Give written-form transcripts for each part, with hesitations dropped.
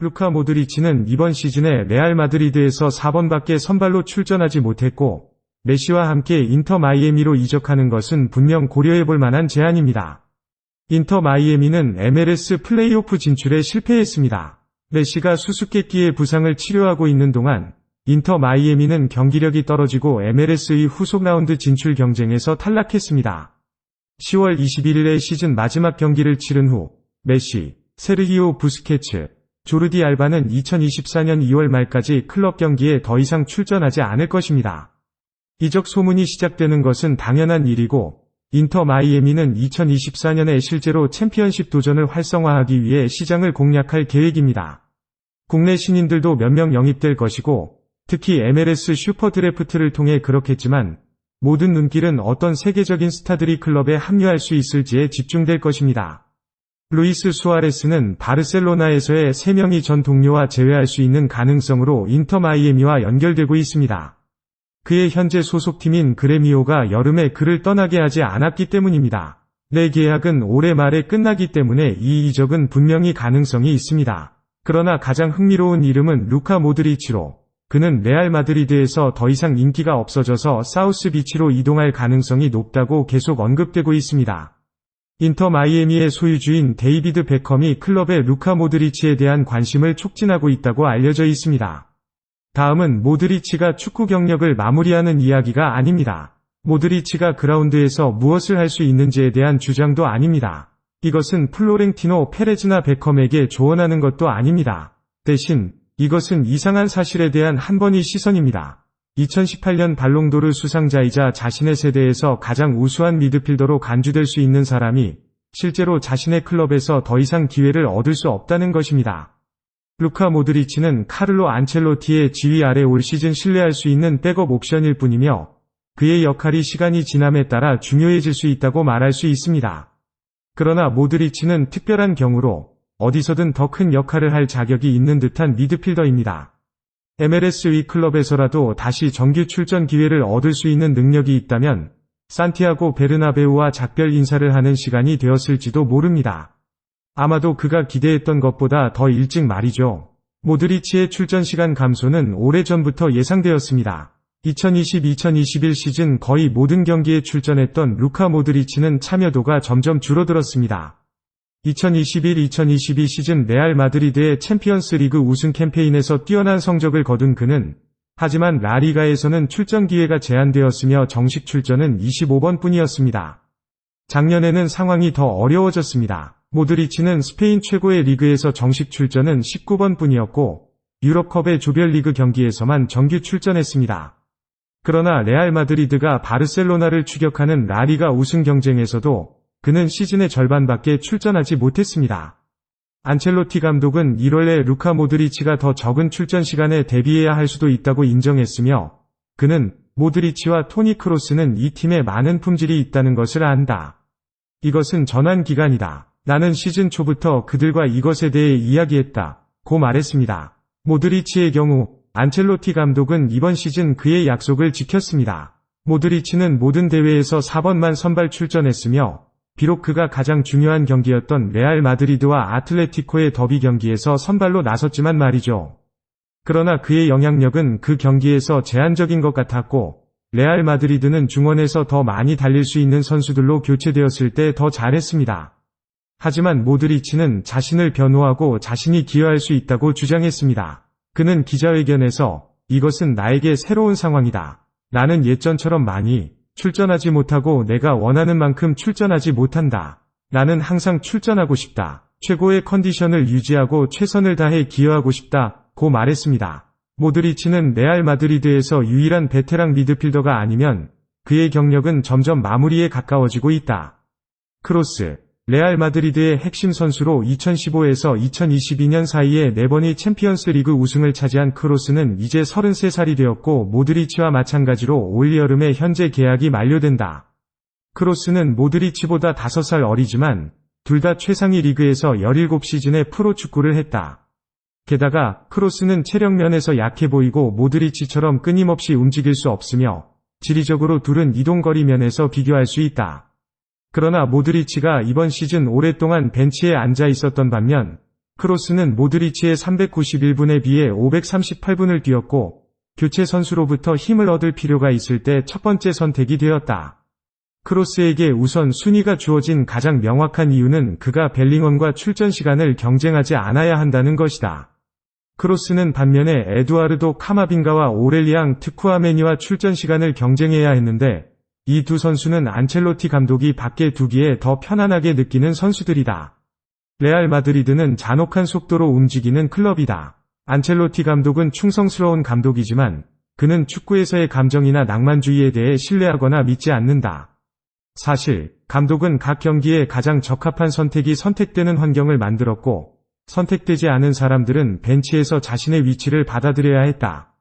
루카 모드리치는 이번 시즌에 레알 마드리드에서 4번밖에 선발로 출전하지 못했고 메시와 함께 인터 마이애미로 이적하는 것은 분명 고려해볼 만한 제안입니다. 인터 마이애미는 MLS 플레이오프 진출에 실패했습니다. 메시가 수수께끼의 부상을 치료하고 있는 동안 인터 마이애미는 경기력이 떨어지고 MLS의 후속 라운드 진출 경쟁에서 탈락했습니다. 10월 21일에 시즌 마지막 경기를 치른 후 메시, 세르히오 부스케츠, 조르디 알바는 2024년 2월 말까지 클럽 경기에 더 이상 출전하지 않을 것입니다. 이적 소문이 시작되는 것은 당연한 일이고 인터 마이애미는 2024년에 실제로 챔피언십 도전을 활성화하기 위해 시장을 공략할 계획입니다. 국내 신인들도 몇 명 영입될 것이고 특히 MLS 슈퍼 드래프트를 통해 그렇겠지만 모든 눈길은 어떤 세계적인 스타들이 클럽에 합류할 수 있을지에 집중될 것입니다. 루이스 수아레스는 바르셀로나에서의 3명이 전 동료와 재회할 수 있는 가능성으로 인터 마이애미와 연결되고 있습니다. 그의 현재 소속팀인 그레미오가 여름에 그를 떠나게 하지 않았기 때문입니다. 내 계약은 올해 말에 끝나기 때문에 이 이적은 분명히 가능성이 있습니다. 그러나 가장 흥미로운 이름은 루카 모드리치로 그는 레알 마드리드에서 더 이상 인기가 없어져서 사우스 비치로 이동할 가능성이 높다고 계속 언급되고 있습니다. 인터 마이애미의 소유주인 데이비드 베컴이 클럽의 루카 모드리치에 대한 관심을 촉진하고 있다고 알려져 있습니다. 다음은 모드리치가 축구 경력을 마무리하는 이야기가 아닙니다. 모드리치가 그라운드에서 무엇을 할 수 있는지에 대한 주장도 아닙니다. 이것은 플로렌티노 페레즈나 베컴에게 조언하는 것도 아닙니다. 대신 이것은 이상한 사실에 대한 한 번의 시선입니다. 2018년 발롱도르 수상자이자 자신의 세대에서 가장 우수한 미드필더로 간주될 수 있는 사람이 실제로 자신의 클럽에서 더 이상 기회를 얻을 수 없다는 것입니다. 루카 모드리치는 카를로 안첼로티의 지휘 아래 올 시즌 신뢰할 수 있는 백업 옵션일 뿐이며 그의 역할이 시간이 지남에 따라 중요해질 수 있다고 말할 수 있습니다. 그러나 모드리치는 특별한 경우로 어디서든 더 큰 역할을 할 자격이 있는 듯한 미드필더입니다. MLS의 클럽에서라도 다시 정규 출전 기회를 얻을 수 있는 능력이 있다면 산티아고 베르나베우와 작별 인사를 하는 시간이 되었을지도 모릅니다. 아마도 그가 기대했던 것보다 더 일찍 말이죠. 모드리치의 출전 시간 감소는 오래전부터 예상되었습니다. 2020-2021 시즌 거의 모든 경기에 출전했던 루카 모드리치는 참여도가 점점 줄어들었습니다. 2021-2022 시즌 레알 마드리드의 챔피언스 리그 우승 캠페인에서 뛰어난 성적을 거둔 그는 하지만 라리가에서는 출전 기회가 제한되었으며 정식 출전은 25번 뿐이었습니다. 작년에는 상황이 더 어려워졌습니다. 모드리치는 스페인 최고의 리그에서 정식 출전은 19번 뿐이었고 유럽컵의 조별리그 경기에서만 정규 출전했습니다. 그러나 레알 마드리드가 바르셀로나를 추격하는 라리가 우승 경쟁에서도 그는 시즌의 절반밖에 출전하지 못했습니다. 안첼로티 감독은 1월에 루카 모드리치가 더 적은 출전 시간에 대비해야 할 수도 있다고 인정했으며 그는 모드리치와 토니 크로스는 이 팀에 많은 품질이 있다는 것을 안다. 이것은 전환 기간이다. 나는 시즌 초부터 그들과 이것에 대해 이야기했다. 고 말했습니다. 모드리치의 경우 안첼로티 감독은 이번 시즌 그의 약속을 지켰습니다. 모드리치는 모든 대회에서 4번만 선발 출전했으며 비록 그가 가장 중요한 경기였던 레알 마드리드와 아틀레티코의 더비 경기에서 선발로 나섰지만 말이죠. 그러나 그의 영향력은 그 경기에서 제한적인 것 같았고 레알 마드리드는 중원에서 더 많이 달릴 수 있는 선수들로 교체되었을 때 더 잘했습니다. 하지만 모드리치는 자신을 변호하고 자신이 기여할 수 있다고 주장했습니다. 그는 기자회견에서 이것은 나에게 새로운 상황이다. 나는 예전처럼 많이 출전하지 못하고 내가 원하는 만큼 출전하지 못한다. 나는 항상 출전하고 싶다. 최고의 컨디션을 유지하고 최선을 다해 기여하고 싶다. 고 말했습니다. 모드리치는 레알 마드리드에서 유일한 베테랑 미드필더가 아니면 그의 경력은 점점 마무리에 가까워지고 있다. 크로스, 레알 마드리드의 핵심 선수로 2015에서 2022년 사이에 4번의 챔피언스 리그 우승을 차지한 크로스는 이제 33살이 되었고 모드리치와 마찬가지로 올 여름에 현재 계약이 만료된다. 크로스는 모드리치보다 5살 어리지만 둘 다 최상위 리그에서 17시즌의 프로축구를 했다. 게다가 크로스는 체력 면에서 약해 보이고 모드리치처럼 끊임없이 움직일 수 없으며 지리적으로 둘은 이동거리 면에서 비교할 수 있다. 그러나 모드리치가 이번 시즌 오랫동안 벤치에 앉아 있었던 반면 크로스는 모드리치의 391분에 비해 538분을 뛰었고 교체 선수로부터 힘을 얻을 필요가 있을 때 첫 번째 선택이 되었다. 크로스에게 우선 순위가 주어진 가장 명확한 이유는 그가 벨링엄과 출전 시간을 경쟁하지 않아야 한다는 것이다. 크로스는 반면에 에두아르도 카마빙가와 오렐리앙 트쿠아메니와 출전 시간을 경쟁해야 했는데 이 두 선수는 안첼로티 감독이 밖에 두기에 더 편안하게 느끼는 선수들이다. 레알 마드리드는 잔혹한 속도로 움직이는 클럽이다. 안첼로티 감독은 충성스러운 감독이지만 그는 축구에서의 감정이나 낭만주의에 대해 신뢰하거나 믿지 않는다. 사실 감독은 각 경기에 가장 적합한 선택이 선택되는 환경을 만들었고 선택되지 않은 사람들은 벤치에서 자신의 위치를 받아들여야 했다.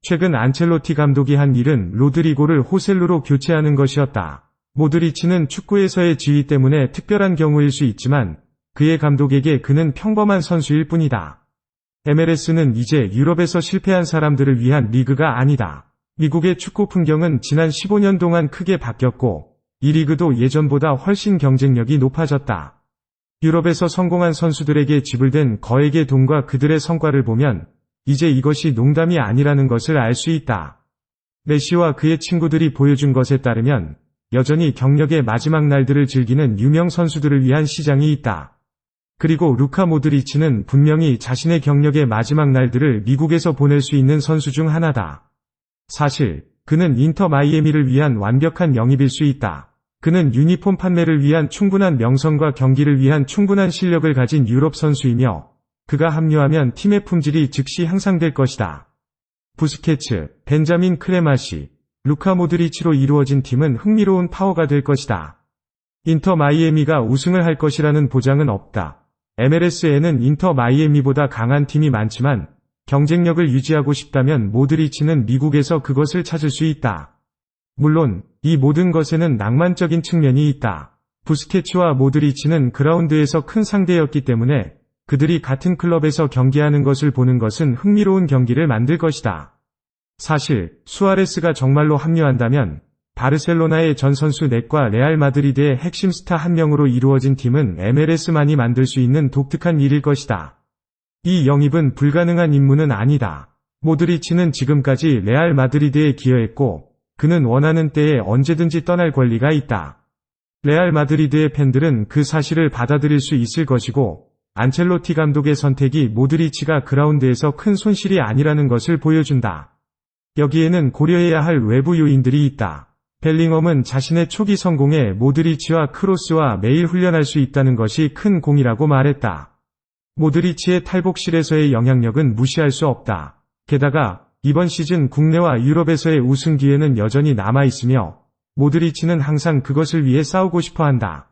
최근 안첼로티 감독이 한 일은 로드리고를 호셀루로 교체하는 것이었다. 모드리치는 축구에서의 지위 때문에 특별한 경우일 수 있지만 그의 감독에게 그는 평범한 선수일 뿐이다. MLS는 이제 유럽에서 실패한 사람들을 위한 리그가 아니다. 미국의 축구 풍경은 지난 15년 동안 크게 바뀌었고 이 리그도 예전보다 훨씬 경쟁력이 높아졌다. 유럽에서 성공한 선수들에게 지불된 거액의 돈과 그들의 성과를 보면 이제 이것이 농담이 아니라는 것을 알 수 있다. 메시와 그의 친구들이 보여준 것에 따르면 여전히 경력의 마지막 날들을 즐기는 유명 선수들을 위한 시장이 있다. 그리고 루카 모드리치는 분명히 자신의 경력의 마지막 날들을 미국에서 보낼 수 있는 선수 중 하나다. 사실 그는 인터 마이애미를 위한 완벽한 영입일 수 있다. 그는 유니폼 판매를 위한 충분한 명성과 경기를 위한 충분한 실력을 가진 유럽 선수이며 그가 합류하면 팀의 품질이 즉시 향상될 것이다. 부스케츠, 벤자민 크레마시, 루카 모드리치로 이루어진 팀은 흥미로운 파워가 될 것이다. 인터 마이애미가 우승을 할 것이라는 보장은 없다. MLS에는 인터 마이애미보다 강한 팀이 많지만 경쟁력을 유지하고 싶다면 모드리치는 미국에서 그것을 찾을 수 있다. 물론 이 모든 것에는 낭만적인 측면이 있다. 부스케츠와 모드리치는 그라운드에서 큰 상대였기 때문에 그들이 같은 클럽에서 경기하는 것을 보는 것은 흥미로운 경기를 만들 것이다. 사실 수아레스가 정말로 합류한다면 바르셀로나의 전 선수 넷과 레알 마드리드의 핵심 스타 한 명으로 이루어진 팀은 MLS만이 만들 수 있는 독특한 일일 것이다. 이 영입은 불가능한 임무는 아니다. 모드리치는 지금까지 레알 마드리드에 기여했고 그는 원하는 때에 언제든지 떠날 권리가 있다. 레알 마드리드의 팬들은 그 사실을 받아들일 수 있을 것이고 안첼로티 감독의 선택이 모드리치가 그라운드에서 큰 손실이 아니라는 것을 보여준다. 여기에는 고려해야 할 외부 요인들이 있다. 벨링엄은 자신의 초기 성공에 모드리치와 크로스와 매일 훈련할 수 있다는 것이 큰 공이라고 말했다. 모드리치의 탈북실에서의 영향력은 무시할 수 없다. 게다가 이번 시즌 국내와 유럽에서의 우승 기회는 여전히 남아있으며 모드리치는 항상 그것을 위해 싸우고 싶어 한다.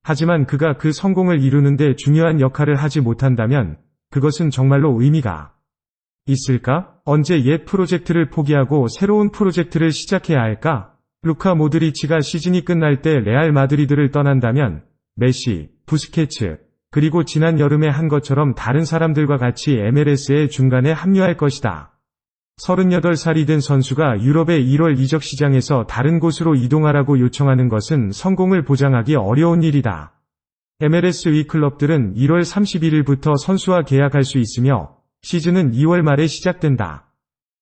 하지만 그가 그 성공을 이루는데 중요한 역할을 하지 못한다면 그것은 정말로 의미가 있을까? 언제 옛 프로젝트를 포기하고 새로운 프로젝트를 시작해야 할까? 루카 모드리치가 시즌이 끝날 때 레알 마드리드를 떠난다면 메시, 부스케츠, 그리고 지난 여름에 한 것처럼 다른 사람들과 같이 MLS의 중간에 합류할 것이다. 38살이 된 선수가 유럽의 1월 이적 시장에서 다른 곳으로 이동하라고 요청하는 것은 성공을 보장하기 어려운 일이다. MLS 위 클럽들은 1월 31일부터 선수와 계약할 수 있으며 시즌은 2월 말에 시작된다.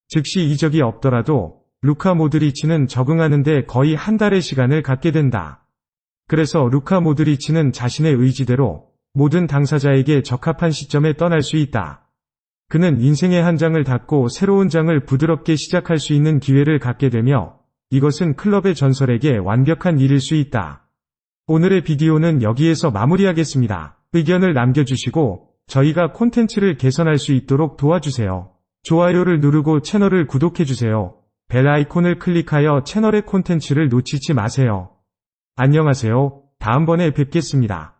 즉시 이적이 없더라도 루카 모드리치는 적응하는 데 거의 한 달의 시간을 갖게 된다. 그래서 루카 모드리치는 자신의 의지대로 모든 당사자에게 적합한 시점에 떠날 수 있다. 그는 인생의 한 장을 닫고 새로운 장을 부드럽게 시작할 수 있는 기회를 갖게 되며 이것은 클럽의 전설에게 완벽한 일일 수 있다. 오늘의 비디오는 여기에서 마무리하겠습니다. 의견을 남겨주시고 저희가 콘텐츠를 개선할 수 있도록 도와주세요. 좋아요를 누르고 채널을 구독해주세요. 벨 아이콘을 클릭하여 채널의 콘텐츠를 놓치지 마세요. 안녕하세요. 다음번에 뵙겠습니다.